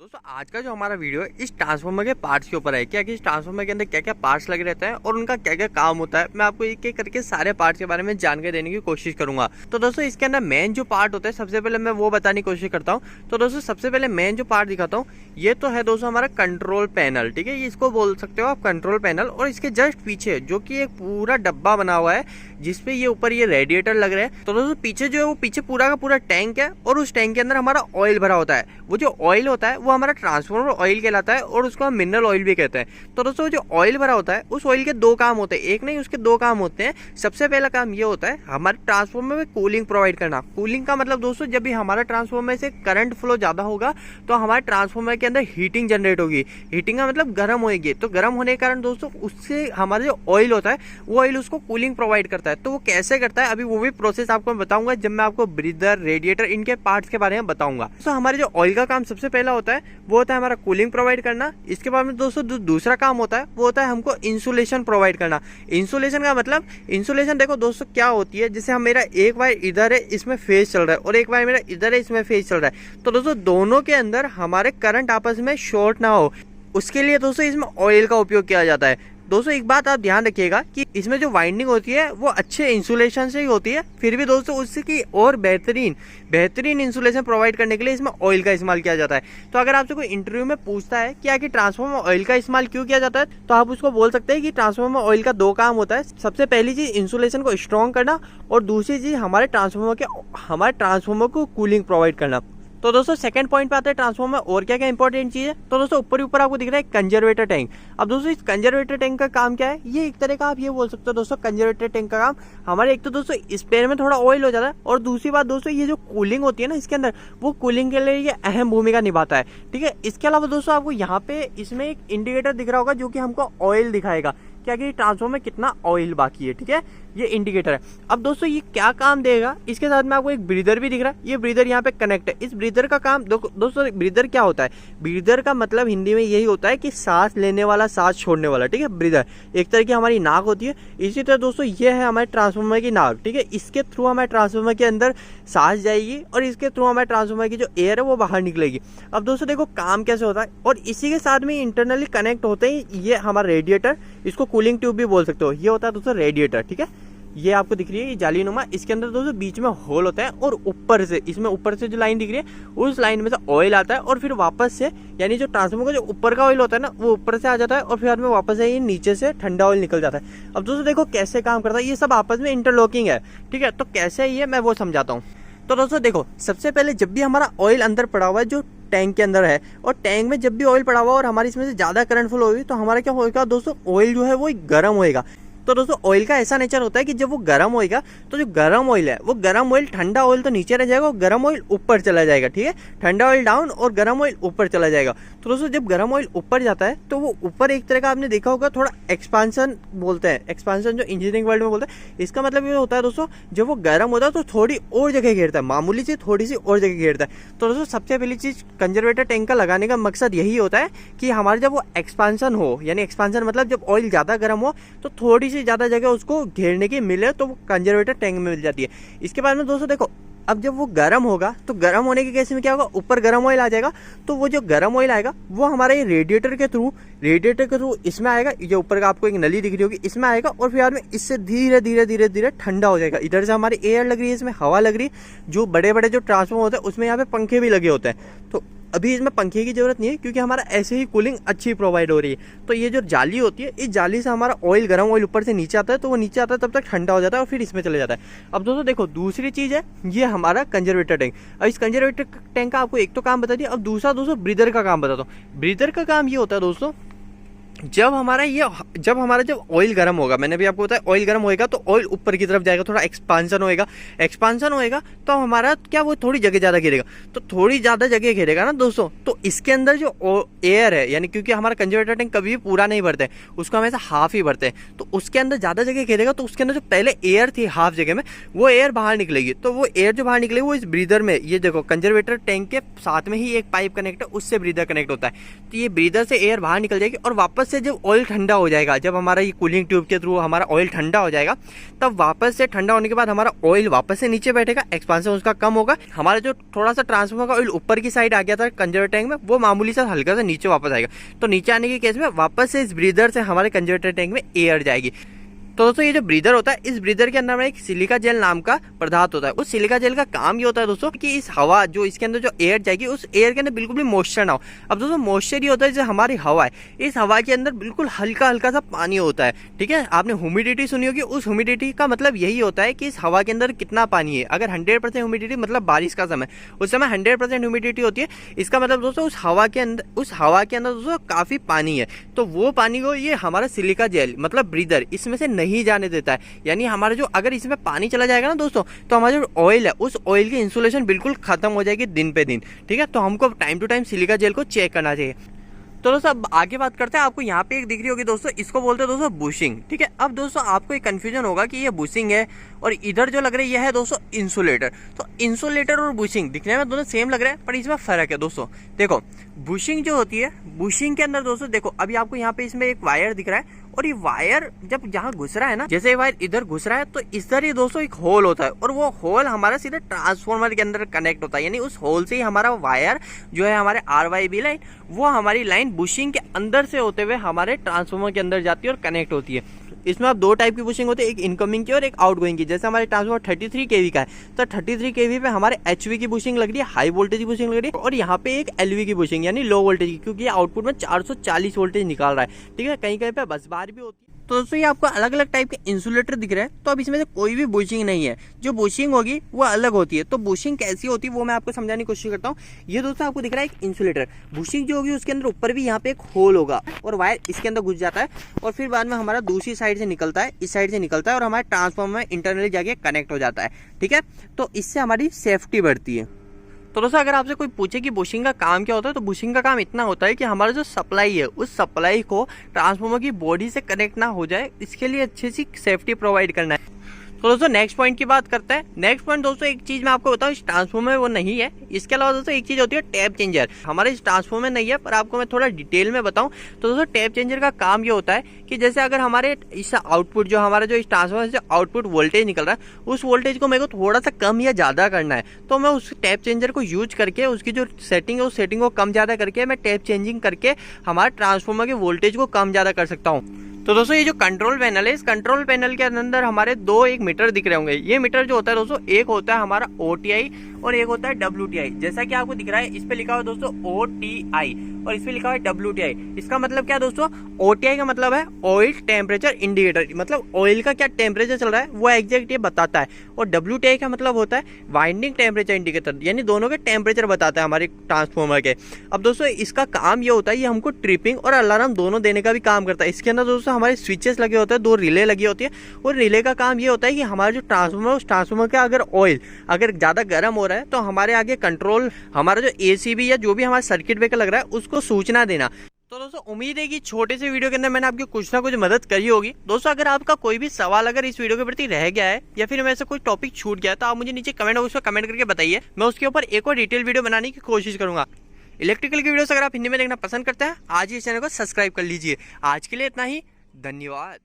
दोस्तों आज का जो हमारा वीडियो है इस ट्रांसफार्मर के पार्ट्स के ऊपर है। क्या कि इस ट्रांसफार्मर के अंदर क्या क्या पार्ट्स लगे रहते हैं और उनका क्या क्या काम होता है, मैं आपको एक एक करके सारे पार्ट्स के बारे में जानकारी देने की कोशिश करूंगा। तो दोस्तों इसके अंदर मेन जो पार्ट होता है सबसे पहले मैं वो बताने की कोशिश करता हूँ। तो दोस्तों सबसे पहले मेन जो पार्ट दिखाता हूँ ये तो है दोस्तों हमारा कंट्रोल पैनल। ठीक है, इसको बोल सकते हो आप कंट्रोल पैनल। और इसके जस्ट पीछे जो कि एक पूरा डब्बा बना हुआ है जिसपे ये ऊपर ये रेडिएटर लग रहे हैं। तो दोस्तों पीछे जो है वो पीछे पूरा का पूरा टैंक है और उस टैंक के अंदर हमारा ऑयल भरा होता है। वो जो ऑयल होता है वो हमारा ट्रांसफार्मर ऑयल कहलाता है और उसको हम मिनरल ऑयल भी कहते हैं। तो दोस्तों जो ऑयल भरा होता है उस ऑयल के दो काम होते हैं, एक नहीं उसके दो काम होते हैं। सबसे पहला काम ये होता है हमारे ट्रांसफार्मर में कूलिंग प्रोवाइड करना। कूलिंग का मतलब दोस्तों जब भी हमारा ट्रांसफार्मर से करंट फ्लो ज्यादा होगा तो हमारे ट्रांसफार्मर के अंदर हीटिंग जनरेट होगी। हीटिंग का मतलब गर्म होगी। तो गर्म होने के कारण दोस्तों उससे हमारा जो ऑयल होता है वो ऑयल उसको कूलिंग प्रोवाइड करता है। तो वो कैसे करता है अभी वो भी प्रोसेस आपको मैं बताऊंगा जब मैं आपको ब्रीदर रेडिएटर इनके पार्ट्स के बारे में बताऊंगा। तो हमारे जो ऑयल का काम सबसे पहला होता है वो होता है हमारा कूलिंग प्रोवाइड करना। इसके बाद में दोस्तों दूसरा काम होता है वो होता है हमको इंसुलेशन प्रोवाइड करना। इंसुलेशन का मतलब इंसुलेशन देखो दोस्तों क्या होती है, जैसे हम मेरा एक वायर इधर है इसमें फेज चल रहा है और एक वायर मेरा इधर है इसमें फेज चल रहा है। तो दोस्तों दोनों के अंदर हमारे करंट आपस में शॉर्ट ना हो उसके लिए दोस्तों इसमें ऑयल का उपयोग किया जाता है। दोस्तों एक बात आप ध्यान रखिएगा कि इसमें जो वाइंडिंग होती है वो अच्छे इंसुलेशन से ही होती है, फिर भी दोस्तों उसकी और बेहतरीन इंसुलेशन प्रोवाइड करने के लिए इसमें ऑयल का इस्तेमाल किया जाता है। तो अगर आपसे कोई इंटरव्यू में पूछता है कि आखिर ट्रांसफार्मर ऑयल का इस्तेमाल क्यों किया जाता है तो आप उसको बोल सकते हैं कि ट्रांसफार्मर ऑयल का दो काम होता है। सबसे पहली चीज इंसुलेशन को स्ट्रॉन्ग करना और दूसरी चीज हमारे ट्रांसफार्मर को कूलिंग प्रोवाइड करना। तो दोस्तों सेकंड पॉइंट पे आते हैं ट्रांसफार्मर और क्या क्या इंपॉर्टेंट चीज है। तो दोस्तों ऊपर आपको दिख रहा है कंजर्वेटर टैंक। अब दोस्तों इस कंजर्वेटर टैंक का काम क्या है, ये एक तरह का आप ये बोल सकते हो दोस्तों कंजर्वेटर टैंक का काम हमारे एक तो दोस्तों स्पेयर में थोड़ा ऑयल हो जाता है और दूसरी बात दोस्तों ये जो कूलिंग होती है ना इसके अंदर वो कूलिंग के लिए ये अहम भूमिका निभाता है। ठीक है, इसके अलावा दोस्तों आपको यहाँ पे इसमें एक इंडिकेटर दिख रहा होगा जो कि हमको ऑयल दिखाएगा क्या कि ट्रांसफार्मर में कितना ऑयल बाकी है। ठीक है, ये इंडिकेटर है। अब दोस्तों ये क्या काम देगा, इसके साथ में आपको एक ब्रीदर भी दिख रहा है। ये ब्रीदर यहाँ पे कनेक्ट है। इस ब्रीदर का काम दोस्तों ब्रीदर क्या होता है, ब्रीदर का मतलब हिंदी में यही होता है कि सांस लेने वाला सांस छोड़ने वाला। ठीक है, ब्रीदर एक तरह की हमारी नाक होती है। इसी तरह दोस्तों ये है हमारे ट्रांसफार्मर की नाक। ठीक है, इसके थ्रू हमारे ट्रांसफार्मर के अंदर सांस जाएगी और इसके थ्रू हमारे ट्रांसफार्मर की जो एयर है वो बाहर निकलेगी। अब दोस्तों देखो काम कैसे होता है और इसी के साथ में इंटरनली कनेक्ट होते ही ये हमारा रेडिएटर, इसको कूलिंग ट्यूब भी बोल सकते हो, ये होता है दोस्तों रेडिएटर। ठीक है, ये आपको दिख रही है ये जाली नुमा, इसके अंदर दोस्तों बीच में होल होता है और ऊपर से जो लाइन दिख रही है उस लाइन में से ऑयल आता है और फिर वापस से यानी जो ट्रांसफार्मर का जो ऊपर का ऑयल होता है ना वो ऊपर से आ जाता है और फिर में वापस से ये नीचे से ठंडा ऑयल निकल जाता है। अब दोस्तों देखो कैसे काम करता है, ये सब आपस में इंटरलॉकिंग है। ठीक है, तो कैसे ये मैं वो समझाता हूँ। तो दोस्तों देखो सबसे पहले जब भी हमारा ऑयल अंदर पड़ा हुआ है जो टैंक के अंदर है और टैंक में जब भी ऑयल पड़ा हुआ और हमारी इसमें से ज्यादा करंट फ्लो होगी तो हमारा क्या होगा दोस्तों, ऑयल जो है वो गर्म होएगा। तो दोस्तों ऑयल का ऐसा नेचर होता है कि जब वो गर्म होएगा तो जो गर्म ऑयल है वो गर्म ऑयल, ठंडा ऑयल तो नीचे रह जाएगा और गर्म ऑयल ऊपर चला जाएगा। ठीक है, ठंडा ऑयल डाउन और गर्म ऑयल ऊपर चला जाएगा। तो दोस्तों जब गर्म ऑयल ऊपर जाता है तो वो ऊपर एक तरह का आपने देखा होगा थोड़ा एक्सपांसन बोलते हैं, एक्सपांसन जो इंजीनियरिंग वर्ल्ड में बोलते हैं। इसका मतलब ये होता है दोस्तों जब वो गर्म होता है तो थोड़ी और जगह घेरता है, मामूली से थोड़ी सी और जगह घेरता है। तो दोस्तों सबसे पहली चीज कंजर्वेटर टैंक का लगाने का मकसद यही होता है कि हमारे जब वो एक्सपांसन हो, यानी एक्सपांसन मतलब जब ऑयल ज्यादा गर्म हो तो थोड़ी सी ज्यादा जगह उसको घेरने की मिले तो वो कंजर्वेटर टैंक में मिल जाती है। इसके बाद में दोस्तों देखो अब जब वो गर्म होगा तो गर्म होने के केस में क्या होगा, ऊपर गर्म ऑयल आ जाएगा। तो वो जो गर्म ऑयल आएगा वो हमारे रेडिएटर के थ्रू इसमें आएगा। ये ऊपर का आपको एक नली दिख रही होगी, इसमें आएगा और फिर में इससे धीरे धीरे ठंडा हो जाएगा। इधर से हमारी एयर लग रही है, इसमें हवा लग रही है। जो बड़े बड़े जो ट्रांसफार्मर होते हैं उसमें यहाँ पे पंखे भी लगे होते हैं। तो अभी इसमें पंखे की जरूरत नहीं है क्योंकि हमारा ऐसे ही कूलिंग अच्छी प्रोवाइड हो रही है। तो ये जो जाली होती है इस जाली से हमारा ऑयल, गर्म ऑयल ऊपर से नीचे आता है तो वो नीचे आता है तब तक ठंडा हो जाता है और फिर इसमें चले जाता है। अब दोस्तों देखो दूसरी चीज है ये हमारा कंजर्वेटर टैंक। अब इस कंजर्वेटर टैंक का आपको एक तो काम बता दिया, अब दूसरा दोस्तों ब्रीदर का काम बताता हूँ। ब्रीदर का काम ये होता है दोस्तों जब हमारा जब ऑयल गर्म होगा, मैंने भी आपको बताया ऑयल गर्म होएगा तो ऑयल ऊपर की तरफ जाएगा, थोड़ा एक्सपांसन होएगा तो हमारा क्या वो थोड़ी जगह ज्यादा घेरेगा। तो थोड़ी ज्यादा जगह घेरेगा ना दोस्तों तो इसके अंदर जो एयर है, यानी क्योंकि हमारा कंजर्वेटर टैंक कभी भी पूरा नहीं भरते, उसको हमेशा हाफ ही भरते हैं। तो उसके अंदर ज्यादा जगह घेरेगा तो उसके अंदर जो पहले एयर थी हाफ जगह में वो एयर बाहर निकलेगी। तो वो एयर जो बाहर निकलेगी वो इस ब्रीदर में, ये देखो कंजर्वेटर टैंक के साथ में ही एक पाइप कनेक्ट है, उससे ब्रीदर कनेक्ट होता है। तो ये ब्रीदर से एयर बाहर निकल जाएगी और वापस वापस से जब ऑयल ठंडा हो जाएगा, जब हमारा ये कूलिंग ट्यूब के थ्रू हमारा ऑयल ठंडा हो जाएगा, तब वापस से ठंडा होने के बाद हमारा ऑयल वापस से नीचे बैठेगा, एक्सपांशन उसका कम होगा। हमारा जो थोड़ा सा ट्रांसफार्मर का ऑयल ऊपर की साइड आ गया था कंजर्वेटर टैंक में, वो मामूली सा हल्का सा नीचे वापस आएगा। तो नीचे आने के केस में वापस से इस ब्रीदर से हमारे कंजर्वेटर टैंक में एयर जाएगी। तो दोस्तों ये जो ब्रीदर होता है, इस ब्रीदर के अंदर में एक सिलिका जेल नाम का पदार्थ होता है। उस सिलिका जेल का काम ये होता है दोस्तों कि इस हवा जो इसके अंदर जो एयर जाएगी, उस एयर के अंदर बिल्कुल भी मॉइस्चर ना हो। अब दोस्तों मॉइस्चर ये होता है जो हमारी हवा है, इस हवा के अंदर बिल्कुल हल्का हल्का सा पानी होता है। ठीक है, आपने ह्यूमिडिटी सुनी होगी, उस ह्यूमिडिटी का मतलब यही होता है कि इस हवा के अंदर कितना पानी है। अगर 100% ह्यूमिडिटी मतलब बारिश का समय, उस समय 100% ह्यूमिडिटी होती है, इसका मतलब दोस्तों उस हवा के अंदर दोस्तों काफी पानी है। तो वो पानी को ये हमारा सिलिका जेल मतलब ब्रीदर इसमें से नहीं जाने देता है। यानी हमारा जो अगर इसमें पानी चला जाएगा ना दोस्तों, तो हमारा जो ऑयल है, उस ऑयल की इंसुलेशन बिल्कुल खत्म हो जाएगी दिन पे दिन। ठीक है, तो हमको time to time silica gel को चेक करना चाहिए। तो दोस्तों अब आगे बात करते हैं। आपको यहाँ पे एक दिख रही होगी दोस्तों, इसको बोलते हैं दोस्तों बुशिंग। ठीक है, अब दोस्तों आपको एक कंफ्यूजन होगा कि ये बुशिंग है और इधर जो लग रहा है ये है दोस्तों इंसुलेटर। तो इंसुलेटर और बुशिंग दिखने में दोनों सेम लग रहा है, पर इसमें फर्क है दोस्तों। देखो बुशिंग जो होती है, बुशिंग के अंदर दोस्तों देखो अभी आपको यहाँ पे इसमें एक वायर दिख रहा है, और ये वायर जब यहाँ घुस रहा है ना, जैसे ये वायर इधर घुस रहा है तो इधर ही दोस्तों एक होल होता है, और वो होल हमारा सीधे ट्रांसफार्मर के अंदर कनेक्ट होता है। यानी उस होल से ही हमारा वायर जो है हमारे RYB लाइन, वो हमारी लाइन बुशिंग के अंदर से होते हुए हमारे ट्रांसफार्मर के अंदर जाती है और कनेक्ट होती है। इसमें आप दो टाइप की बुशिंग होती है, एक इनकमिंग की और एक आउटगोइंग की। जैसे हमारे ट्रांसफार्मर 33 kV का है, तो 33 kV पे हमारे HV की बुशिंग लग रही है, हाई वोल्टेज की बुशिंग लग रही है, और यहाँ पे एक LV की बुशिंग यानी लो वोल्टेज की, क्योंकि आउटपुट में 440 वोल्टेज निकाल रहा है। ठीक है, कहीं कहीं पे बस बार भी होती है। तो दोस्तों ये आपको अलग अलग टाइप के इंसुलेटर दिख रहे हैं। तो अब इसमें से कोई भी बुशिंग नहीं है, जो बुशिंग होगी वो अलग होती है। तो बुशिंग कैसी होती है वो मैं आपको समझाने की कोशिश करता हूँ। ये दोस्तों आपको दिख रहा है एक इंसुलेटर, बुशिंग जो होगी उसके अंदर ऊपर भी यहाँ पे एक होल होगा, और वायर इसके अंदर घुस जाता है, और फिर बाद में हमारा दूसरी साइड से निकलता है, इस साइड से निकलता है, और हमारे ट्रांसफार्मर में इंटरनली जाके कनेक्ट हो जाता है। ठीक है, तो इससे हमारी सेफ्टी बढ़ती है। तो दोस्तों अगर आपसे कोई पूछे कि बुशिंग का काम क्या होता है, तो बुशिंग का काम इतना होता है कि हमारा जो सप्लाई है, उस सप्लाई को ट्रांसफार्मर की बॉडी से कनेक्ट ना हो जाए, इसके लिए अच्छी सी सेफ्टी प्रोवाइड करना है। तो दोस्तों नेक्स्ट पॉइंट की बात करते हैं। नेक्स्ट पॉइंट दोस्तों एक चीज मैं आपको बताऊं, इस ट्रांसफार्मर में वो नहीं है। इसके अलावा दोस्तों एक चीज होती है टैप चेंजर, हमारे इस ट्रांसफार्मर में नहीं है, पर आपको मैं थोड़ा डिटेल में बताऊं तो दोस्तों टैप चेंजर का काम ये होता है कि जैसे अगर हमारे इस आउटपुट जो हमारा जो इस ट्रांसफार्मर से आउटपुट वोल्टेज निकल रहा है, उस वोल्टेज को मेरे को थोड़ा सा कम या ज्यादा करना है, तो मैं उस टैप चेंजर को यूज करके उसकी जो सेटिंग है उस सेटिंग को कम ज्यादा करके मैं टैप चेंजिंग करके हमारे ट्रांसफार्मर के वोल्टेज को कम ज्यादा कर सकता हूँ। तो दोस्तों ये जो कंट्रोल पैनल है, इस कंट्रोल पैनल के अंदर हमारे एक मीटर दिख रहे होंगे। ये मीटर जो होता है दोस्तों, एक होता है हमारा OTI और एक होता है WTI। जैसा कि आपको दिख रहा है, इस पे लिखा हुआ दोस्तों OTI और इस पे लिखा हुआ है WTI। इसका मतलब क्या है दोस्तों, OTI का मतलब है ऑयल टेम्परेचर इंडिकेटर, मतलब ऑयल का क्या टेम्परेचर चल रहा है वो एग्जैक्ट ये बताता है। और WTI का मतलब होता है वाइंडिंग टेम्परेचर इंडिकेटर, यानी दोनों के टेम्परेचर बताता है हमारे ट्रांसफार्मर के। अब दोस्तों इसका काम ये होता है, ये हमको ट्रिपिंग और अलार्म दोनों देने का भी काम करता है। इसके अंदर दोस्तों हमारे स्विचेस लगे होते हैं, 2 रिले लगी होती है, और रिले का काम ये होता है कि हमारा जो ट्रांसफार्मर, उस ट्रांसफार्मर का अगर ऑयल अगर ज्यादा गर्म हो रहा है, तो हमारे आगे कंट्रोल, हमारा जो ACB या जो भी हमारा सर्किट ब्रेकर लग रहा है उसको सूचना देना। तो दोस्तों उम्मीद है कि छोटे से वीडियो के अंदर मैंने आपकी कुछ ना कुछ मदद करी होगी। दोस्तों अगर आपका कोई भी सवाल अगर इस वीडियो के प्रति रह गया है, या फिर मेरे से कोई टॉपिक छूट गया है, तो आप मुझे नीचे कमेंट बॉक्स में कमेंट करके बताइए, मैं उसके ऊपर एक और डिटेल वीडियो बनाने की कोशिश करूंगा। इलेक्ट्रिकल की वीडियोस अगर आप हिंदी में देखना पसंद करते हैं, आज ही इस चैनल को सब्सक्राइब कर लीजिए। आज के लिए इतना ही, धन्यवाद।